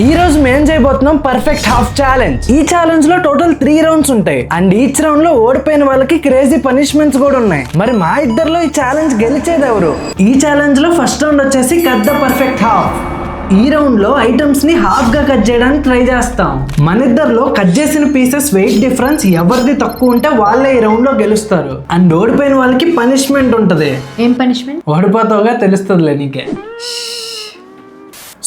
ఈ రోజు మేము చేయబోతున్నాం పర్ఫెక్ట్ హాఫ్ ఛాలెంజ్. ఈ ఛాలెంజ్ లో టోటల్ 3 రౌండ్స్ ఉంటాయి అండ్ ఈచ్ రౌండ్ లో ఓడిపోయిన వాళ్ళకి క్రేజీ పనిష్మెంట్స్ కూడా ఉన్నాయి. మరి మా ఇద్దరిలో ఈ ఛాలెంజ్ గెలిచేది ఎవరు? ఈ ఛాలెంజ్ లో ఫస్ట్ రౌండ్ వచ్చేసి కట్ ద పర్ఫెక్ట్ హాఫ్. ఈ రౌండ్ లో ఐటమ్స్ ని హాఫ్ గా కట్ చేయడానికి ట్రై చేస్తాం. మన ఇద్దరిలో కట్ చేసిన పీసెస్ వెయిట్ డిఫరెన్స్ ఎవరిది తక్కువ ఉంటే వాళ్ళే ఈ రౌండ్ లో గెలుస్తారు అండ్ ఓడిపోయిన వాళ్ళకి పనిష్మెంట్ ఉంటది. ఏం పనిష్మెంట్? ఓడిపోతావుగా తెలుస్తుందిలే నీకే.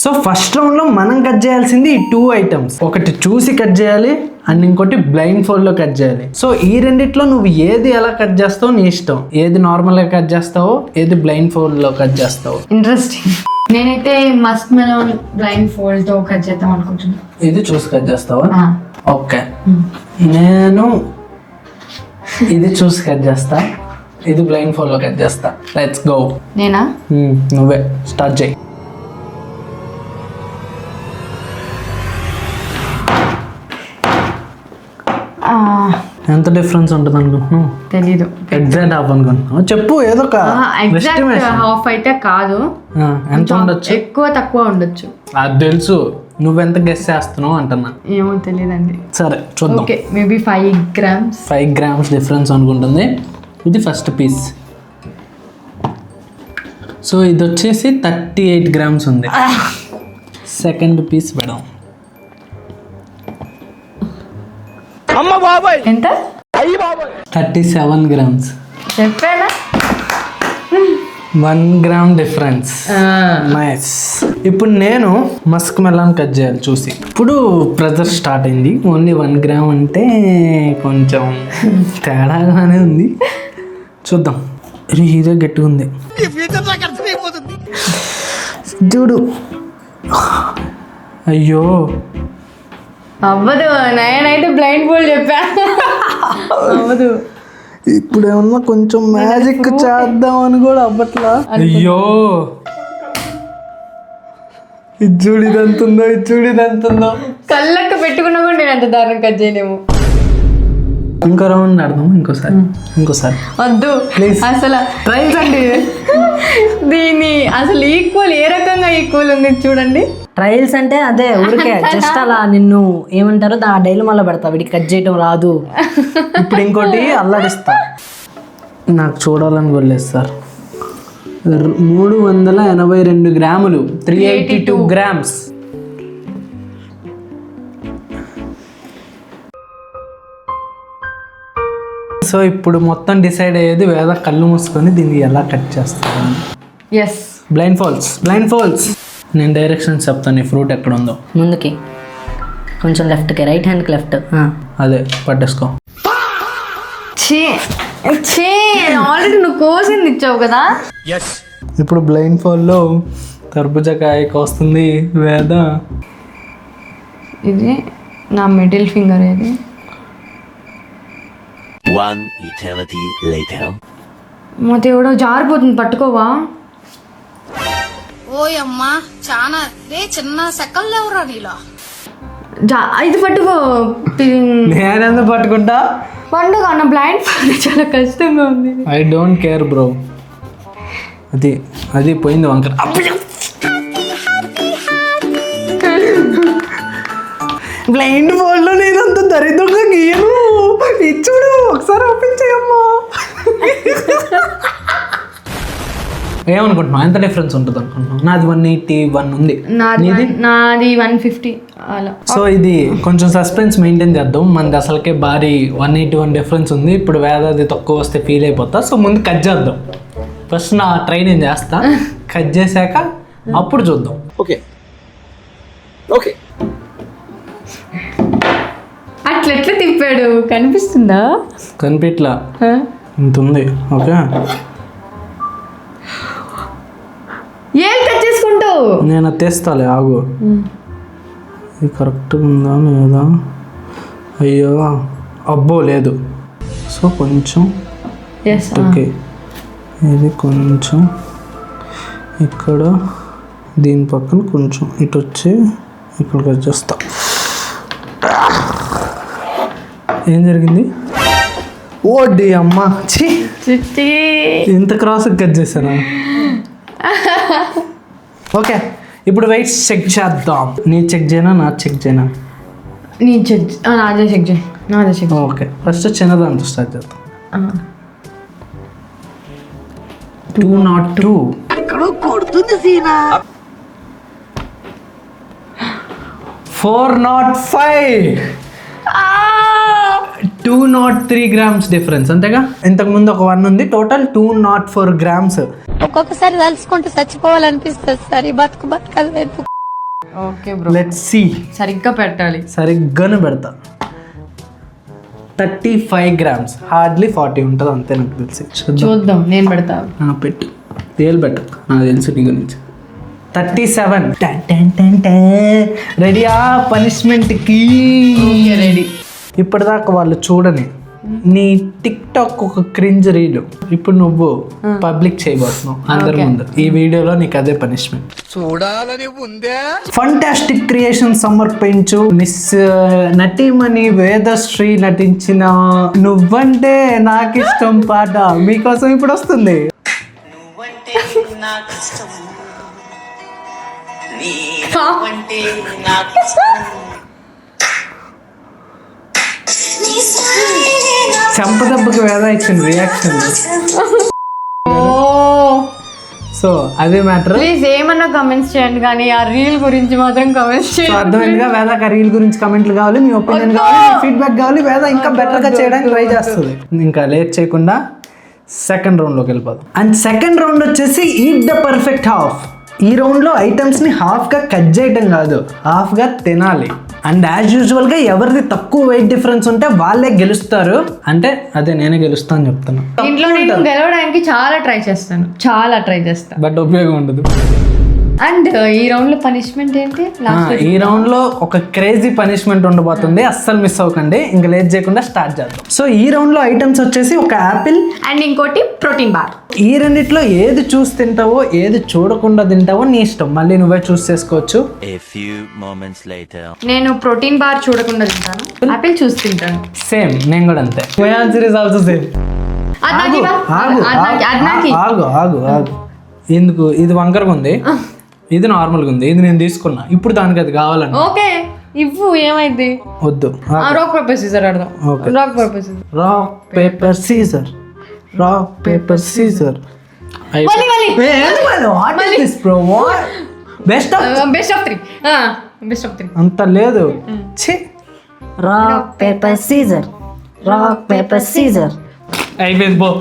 సో ఫస్ట్ రౌండ్ లో మనం కట్ చేయాల్సింది ఈ 2 ఐటమ్స్. ఒకటి చూసి కట్ చేయాలి అండ్ ఇంకోటి బ్లైండ్ ఫోల్డ్ లో కట్ చేయాలి. సో ఈ రెండిట్లో నువ్వు ఏది ఎలా కట్ చేస్తావో నీ ఇష్టం. ఏది నార్మల్ గా కట్ చేస్తావో, ఏది బ్లైండ్ ఫోల్డ్ లో కట్ చేస్తావో. ఇంట్రెస్టింగ్. నేనైతే మస్క్ మెలోన్ బ్లైండ్ ఫోల్డ్ తో కట్ చేద్దాం అనుకుంటున్నా. ఇది చూసి కట్ చేస్తావా? ఓకే, నేను ఇది చూసి కట్ చేస్తా, ఇది బ్లైండ్ ఫోల్డ్ లో కట్ చేస్తా. Let's go. నేనా? నువ్వే స్టార్ట్ చేయి. ఎంత డిఫరెన్స్ ఉంటుంది అనుకుంటున్నావు? తెలీదు. ఎగ్జాక్ట్ హాఫ్ అనుకుంటున్నావు? చెప్పు ఏదో ఒక ఎగ్జాక్ట్ హాఫ్ అయితే కాదు. ఎంత ఉండొచ్చు? ఎక్కువ తక్కువ ఉండొచ్చు. అది తెలుసు, నువ్వెంత గెస్ చేస్తున్నావు అంటున్నా. ఏమో తెలియదండి. సరే చూద్దాం. Okay, maybe 5 grams. 5 grams difference అనుకుంటుంది. ఇది ఫస్ట్ పీస్. సో ఇది వచ్చేసి 38 grams ఉంది. సెకండ్ పీస్ పెడదాం. ఎంత? 37 grams. చెప్పానా? 1 gram డిఫరెన్స్. నైస్. ఇప్పుడు నేను మస్క్ మెలాన్ కట్ చేయాలి చూసి. ఇప్పుడు ప్రెజర్ స్టార్ట్ అయింది. ఓన్లీ 1 gram అంటే కొంచెం తేడాగానే ఉంది. చూద్దాం. ఇదే గట్టిగా ఉంది చూడు. అయ్యో అవ్వదు. నేనైతే బ్లైండ్ ఫోల్డ్ చెప్పా. అవ్వదు. ఇప్పుడు ఏమన్నా కొంచెం మ్యాజిక్ చేద్దాం అని కూడా అవ్వట్లా. అయ్యో ఇది చూడు, ఇదంతుందో, ఇది చూడు, ఇదంతుందో. కళ్ళకు పెట్టుకున్నా కూడా నేను అంత దారుణం కట్ చేయలేము. ఇంకో రౌండ్ ఆడదాం. ఇంకోసారి వద్దు ప్లీజ్. అసలు ట్రైల్స్ అండి. దీని అసలు ఈక్వల్ ఏ రకంగా ఈక్వల్ ఉంది చూడండి. ట్రయల్స్ అంటే అదే ఊరికే జస్ట్ అలా నిన్ను ఏమంటారో ఆ డైలమాలో పెడతా. వీడికి కట్ చేయడం రాదు. ఇప్పుడు ఇంకోటి అల్లాడిస్తా. నాకు చూడాలని కొలేదు సార్. 382 గ్రాములు, 382 grams. సో ఇప్పుడు మొత్తం డిసైడ్ అయ్యేది వేద కళ్ళు మూసుకొని దీన్ని ఎలా కట్ చేస్తాను. Yes, blindfolds. నేను డైరెక్షన్స్ చెప్తాను. ఈ ఫ్రూట్ ఎక్కడ ఉందో ముందుకి కొంచెం లెఫ్ట్కి, రైట్ హ్యాండ్కి లెఫ్ట్. అదే పట్టేసుకో. ఆల్రెడీ నువ్వు కోసింది ఇచ్చావు కదా. ఇప్పుడు బ్లైండ్ ఫోల్డ్లో తర్బుజకాయ వస్తుంది వేద. ఇది నా మిడిల్ ఫింగర్. ఇది One eternity later. మా దేవుడు జారిపోతుంది, పట్టుకోవా? ఓయమ్మా చానా రే చిన్న సెకల్ లేవురా నీలో. ఇది పట్టుకో. నేనెందుకు పట్టుకుంటా? పండుగ అన్న బ్లైండ్ ఫోల్డ్ చాలా కష్టంగా ఉంది. I don't care bro. అది పోయింది వంకర. బ్లైండ్ ఫోల్డ్లో నేను అంత దరిద్రంగా గీయను. ఇచ్చుడు ఒకసారి ఓపెన్ చేయమ్మా. ఏమనుకుంటున్నావు? ఎంత డిఫరెన్స్ ఉంటుంది అనుకుంటున్నావు? నాది 181 ఉంది. నాది 150 అలా. సో ఇది కొంచెం సస్పెన్స్ మెయింటైన్ చేద్దాం. మనది అసలుకే భారీ 181 డిఫరెన్స్ ఉంది. ఇప్పుడు వేదది తక్కువ వస్తే ఫీల్ అయిపోతా. సో ముందు కట్ చేద్దాం. ఫస్ట్ నా ట్రై నేను చేస్తా. కట్ చేశాక అప్పుడు చూద్దాం. ఓకే అట్లెట్లా తిప్పాడు? కనిపిస్తుందా? కనిపిట్లా, ఇంత ఉంది. ఓకే, ఏం కట్ చేసుకుంటావు? నేను తెస్తాలే, ఆగు. ఇది కరెక్ట్గా ఉందా లేదా? అయ్యో అబ్బో లేదు. సో కొంచెం ఓకే, ఇది కొంచెం ఇక్కడ దీని పక్కన కొంచెం ఇటు వచ్చి ఇక్కడ కట్ చేస్తా. ఏం జరిగింది? ఓడి అమ్మ, ఇంత క్రాస్ కట్ చేశాను. ఓకే, ఇప్పుడు వెయిట్ చెక్ చేద్దాం. నీ చెక్ చేయనా నా చెక్ చేయనా? నీ చెక్ నాదే చెక్ చేయి. నాదే చెక్. ఓకే, ఫస్ట్ చిన్నదాంతో స్టార్ట్ చేద్దాం. 202. 405. 203 grams డిఫరెన్స్ అంతేగా. ఇంతకు ముందు ఒక 1 ఉంది, టోటల్ 204 grams. ఒక్కొక్కసారి తలుచుకుంటూ చచ్చిపోవాలనిపిస్తుంది సార్. ఈ బతుకు బతకలేదు. Okay bro, let's see. సరిగ్గా పెట్టాలి. సరిగ్గానే పెడతా. 35 grams, హార్డ్లీ 40 ఉంటుంది అంతే నాకు తెలిసి. చూద్దాం, నేను పెడతా. పెట్టు, తేలు పెట్టు, నాకు తెలుసు నీ గురించి. 37. రెడీయా పనిష్మెంట్కి? రెడీ. ఇప్పటిదాకా వాళ్ళు చూడని నీ టిక్ టాక్ ఒక క్రింజ్ రీల్ ఇప్పుడు నువ్వు పబ్లిక్ చేయబోతున్నావు అందరి ముందు. ఈ వీడియోలో నీకు అదే పనిష్మెంట్. చూడాలని ఉందే. ఫంటాస్టిక్ క్రియేషన్ సమర్పించు మిస్ నటీమణి వేదశ్రీ నటించిన నువ్వంటే నాకు ఇష్టం పాట మీకోసం ఇప్పుడు వస్తుంది. చంపదెబ్బకి వేద ఇచ్చింది రియాక్షన్. సో అదే మ్యాటర్. ప్లీజ్ ఏమన్నా కమెంట్స్ చేయండి, కానీ ఆ రీల్ గురించి మాత్రం కమెంట్స్ చేయండి. అర్థమైందిగా, వేద ఆ రీల్ గురించి కమెంట్లు కావాలి, మీ ఒపీనియన్ కావాలి, మీ ఫీడ్బ్యాక్ కావాలి. వేద ఇంకా బెటర్ గా చేయడానికి ట్రై చేస్తుంది. ఇంకా లేట్ చేయకుండా సెకండ్ రౌండ్ లోకి వెళ్ళిపోదాం. అండ్ సెకండ్ రౌండ్ వచ్చేసి ఈట్ ద పర్ఫెక్ట్ హాఫ్. ఈ రౌండ్లో ఐటమ్స్ని హాఫ్గా కట్ చేయటం కాదు, హాఫ్గా తినాలి. అండ్ యాజ్ యూజువల్గా ఎవరిది తక్కువ వెయిట్ డిఫరెన్స్ ఉంటే వాళ్ళే గెలుస్తారు. అంటే అదే నేనే గెలుస్తా అని చెప్తున్నా. ఇంట్లో నేను గెలవడానికి చాలా ట్రై చేస్తాను, బట్ ఉపయోగం ఉండదు. అండ్ ఈ రౌండ్ లో పనిష్మెంట్ ఏంటి? ఈ రౌండ్ లో ఒక క్రేజీ పనిష్మెంట్ ఉండబోతుంది, అస్సలు మిస్ అవ్వకండి. ఇంకా లేట్ చేయకుండా స్టార్ట్ చేద్దాం. సో ఈ రౌండ్ లో ఐటమ్స్ వచ్చేసి ఒక యాపిల్ అండ్ ఇంకోటి ప్రోటీన్ బార్. ఈ రెండిట్లో ఏది చూసి తింటావో ఏది చూడకుండా తింటావో నీ ఇష్టం, మళ్ళీ నువ్వే చూస్ చేసుకోవచ్చు. A few moments later. నేను ప్రోటీన్ బార్ చూడకుండా తింటాను, యాపిల్ చూసి తింటాను. సేమ్, నేను కూడా అంతే. My answer is also same. ఆగు, ఎందుకు ఇది వంకరగా ఉంది, ఇది నార్మల్గా ఉంది, ఇది నేను తీసుకున్నా. ఇప్పుడు దానికి అది కావాలండి. ఓకే ఇవ్వు, ఏమైంది? వద్దు. రాక్ పేపర్ సీజర్ ఆడదాం. Rock paper scissor. Best of 3. అంత లేదు. Rock paper scissor. అయిపోయింది పో.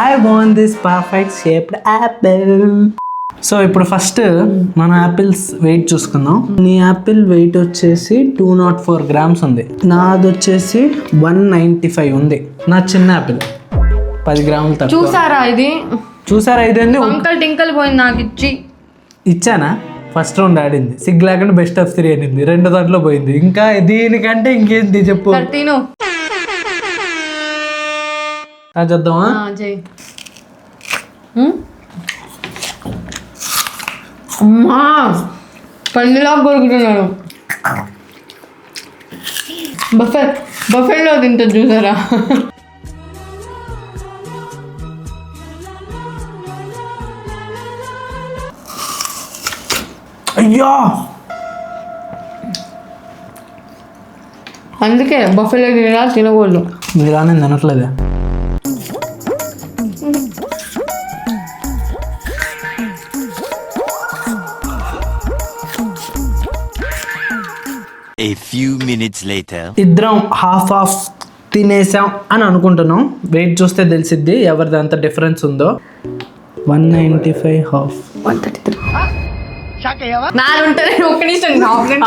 I want this perfect shaped apple. So ఇప్పుడు ఫస్ట్ మన యాపిల్స్ వెయిట్ చూసుకుందాం. నీ యాపిల్ వెయిట్ వచ్చేసి 204 grams ఉంది, నాది వచ్చేసి 195 ఉంది. నా చిన్న యాపిల్ 10 grams తక్కువ. చూసారా ఇదేంది? అంకల్ టింకల్ పోయింది నాకు ఇచ్చానా? ఫస్ట్ రౌండ్ ఆడింది, సిగ్ లేకుండా బెస్ట్ ఆఫ్ 3 అనింది, 2 దాంట్లో పోయింది. ఇంకా దీనికంటే ఇంకేంటి చెప్పు. చేద్దామా? అమ్మా పండులా కొరుకుతున్నాడు. బఫెల్లో తింటా చూసారా? అయ్యో, అందుకే బఫెల్లో తినకూడదు. మీరానే తినట్లేదే. A few minutes later. ఇద్దరం హాఫ్ తినేసాం అని అనుకుంటున్నాం. వెయిట్ చూస్తే తెలిసిద్ది ఎవరిది అంత డిఫరెన్స్ ఉందో. 195 హాఫ్. 133.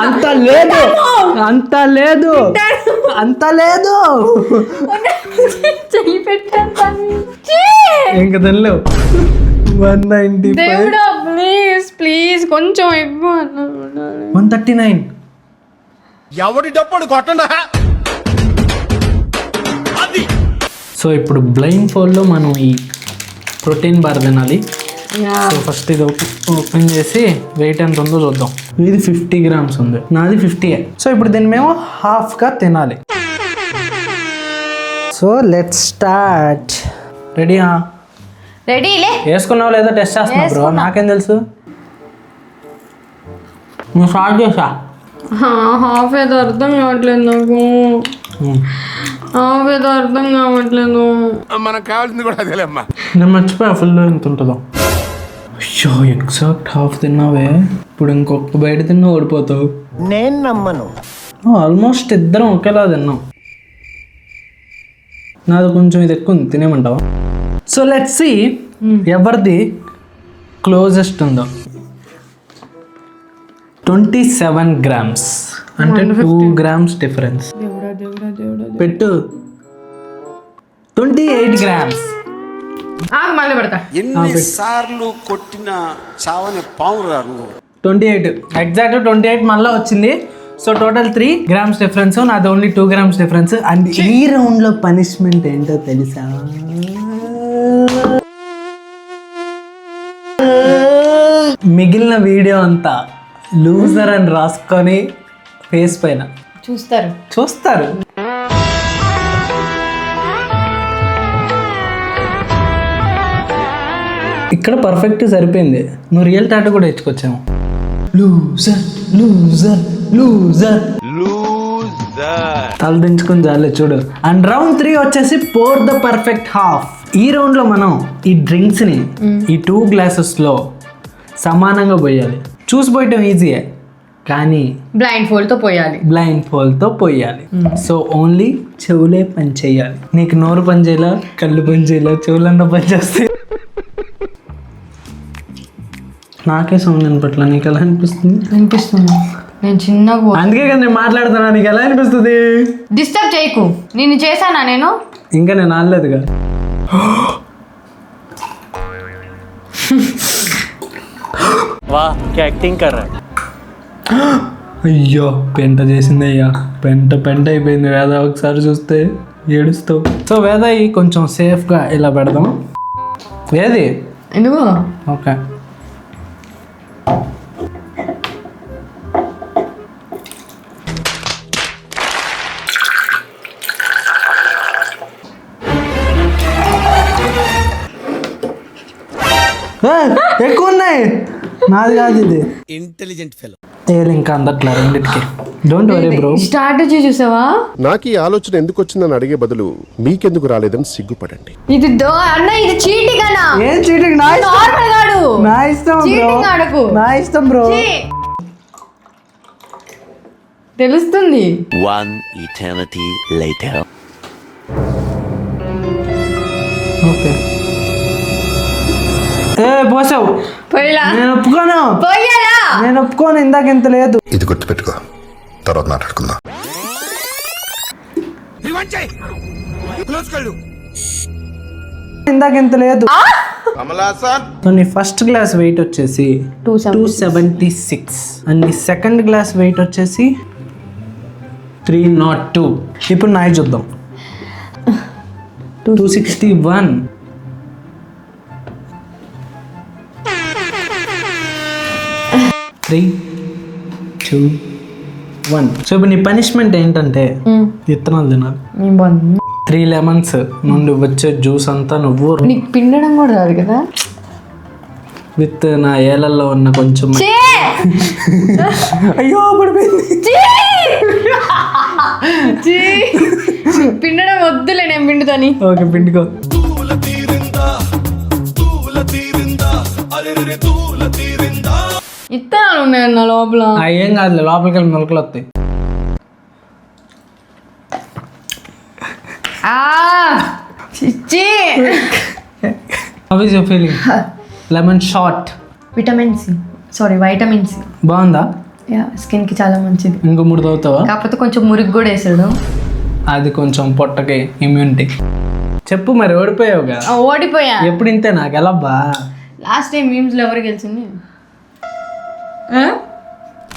అంత లేదు. ఇంకా తినలేవు. 195. ప్లీజ్ కొంచెం ఎక్కువ. 139. ఎవరి డప్పుడు కొట్టండా. సో ఇప్పుడు బ్లైండ్ ఫోల్డ్లో మనం ఈ ప్రోటీన్ బార్ తినాలి. సో ఫస్ట్ ఇది ఓపెన్ చేసి వెయిట్ ఎంత ఉందో చూద్దాం. ఇది 50 grams ఉంది, నాది 50. సో ఇప్పుడు దీన్ని మేము హాఫ్గా తినాలి. So let's start. రెడీయా? రెడీ. వేసుకున్నావు లేదా టెస్ట్ చేస్తున్నావు బ్రో, నాకేం తెలుసు. నువ్వు స్టార్ట్ చేసా. హాఫ్ ఏదో అర్థం కావట్లేదు నాకు. హాఫ్ ఏదో అర్థం కావట్లేదు. మనకు కావాల్సింది కూడా అదేలేమ్మా. నేను మర్చిపోయా ఫుల్ ఎంత ఉంటుందో. అయ్యో ఎగ్జాక్ట్ హాఫ్ తిన్నావే. ఇప్పుడు ఇంకొక బయట తిన్నా ఓడిపోతావు. నేను నమ్మను. ఆల్మోస్ట్ ఇద్దరం ఒకేలా తిన్నాం. నాది కొంచెం ఇది ఎక్కువ ఉంది, తినేమంటావా? సో లెట్స్ సీ ఎవరిది క్లోజెస్ట్ ఉందో. 27 grams అంటే 2 grams డిఫరెన్స్. పెట్టు 28 grams. మళ్ళీ పెడతా. ఎన్నిసార్లు కొట్టిన చావని పాము రాను. 28 ఎగ్జాక్ట్ 28 మళ్ళీ వచ్చింది. సో టోటల్ 3 grams డిఫరెన్స్, నాది ఓన్లీ 2 grams డిఫరెన్స్. అండ్ ఈ రౌండ్లో పనిష్మెంట్ ఏంటో తెలుసా? మిగిలిన వీడియో అంతా లూజర్ అని రాసుకొని ఫేస్ పైన చూస్తారు. ఇక్కడ పర్ఫెక్ట్ సరిపోయింది. నువ్వు రియల్ టాటూ కూడా ఇచ్చుకొచ్చాము. లూజర్ లూజర్ లూజర్ తల దించుకుని చాలే చూడు. అండ్ రౌండ్ 3 వచ్చేసి పోర్ ద పర్ఫెక్ట్ హాఫ్. ఈ రౌండ్ లో మనం ఈ డ్రింక్స్ ని ఈ 2 glasses లో సమానంగా పోయాలి. చూసి పోయటం ఈజీయే, కానీ బ్లైండ్ ఫోల్డ్ తో పోయాలి. సో ఓన్లీ చెవులే పని చేయాలి. నీకు నోరు పని చేయాల, కళ్ళు పని చేయాల, చెవులన్న పని చేస్తే. నాకే సౌండ్ వినపట్ల, నీకు ఎలా అనిపిస్తుంది? నేను చిన్నగా అందుకే కదా నేను మాట్లాడుతున్నా. నీకు ఎలా అనిపిస్తుంది? డిస్టర్బ్ చేయకు. నేను చేశానా? నేను ఇంకా నేను ఆడలేదుగా. అయ్యో పెంట చేసింది అయ్యా. పెంట అయిపోయింది వేద. ఒకసారి చూస్తే ఏడుస్తావు. సో వేద కొంచెం సేఫ్గా ఇలా పెడదాం. ఏది ఎందుకు? ఓకే. ఎక్కువ ఉన్నాయి. నాది కాదు ఇది. Intelligent fellow. ఇంకా అందట్లా రెండింటికి. Don't worry bro. స్ట్రాటజీ చూసావా? నాకు ఈ ఆలోచన ఎందుకు వచ్చిందని అడిగే బదులు మీకెందుకు రాలేదని సిగ్గుపడండి. ఇది అన్న ఇది చీటింగ్ అన్న. ఏం చీటింగ్? నార్మల్ గాడు. నా ఇష్టం బ్రో. చీటింగ్ ఆడకు. నా ఇష్టం బ్రో. తెలుస్తుంది. 1 eternity later. ఓకే. పోసావు. నేను ఒప్పుకోను. ఇందాక ఎంత లేదు. ఇది గుర్తుపెట్టుకో, తర్వాత మాట్లాడుకుందాం. ఇందాక ఎంత లేదు. నీ ఫస్ట్ గ్లాస్ వెయిట్ వచ్చేసి 276 అండ్ నీ సెకండ్ గ్లాస్ వెయిట్ వచ్చేసి 302. ఇప్పుడు నాయి చూద్దాం. 261. 3, 2, 1. సో ఇప్పుడు నీ పనిష్మెంట్ ఏంటంటే విత్తనాలు తినాలి. 3 lemons నుండి వచ్చే జ్యూస్ అంతా నువ్వు నీకు పిండడం కూడా రాదు కదా. విత్ నా ఏలల్లో ఉన్న కొంచెం. అయ్యో పడిపోయింది. పిండడం వద్దులే, నేను పిండుతాని. ఓకే పిండుకో. ఇత్తనాలు ఉన్నాయన్న లోపల. ఏం కాదు, లోపలికి వెళ్ళి మొలకలు వస్తాయి. How is your feeling? Lemon shot. Vitamin C బాగుందా? స్కిన్ కి చాలా మంచిది. ఇంకో 3 తాగుతావా? కాకపోతే కొంచెం మురికి కూడా వేసాడు. అది కొంచెం పొట్టకి ఇమ్యూనిటీ. చెప్పు మరి, ఓడిపోయావుగా. ఓడిపోయా. ఎప్పుడు ఇంతే నాకు ఎలా బా. లాస్ట్ టైం మీమ్స్ లో ఎవరు గెలిచింది?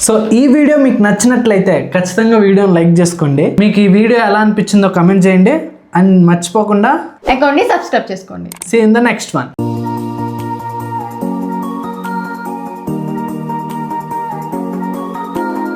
సో ఈ వీడియో మీకు నచ్చినట్లయితే ఖచ్చితంగా వీడియోని లైక్ చేసుకోండి. మీకు ఈ వీడియో ఎలా అనిపించిందో కమెంట్ చేయండి. అండ్ మర్చిపోకుండా అకౌంట్ని సబ్స్క్రైబ్ చేసుకోండి. See in the next one.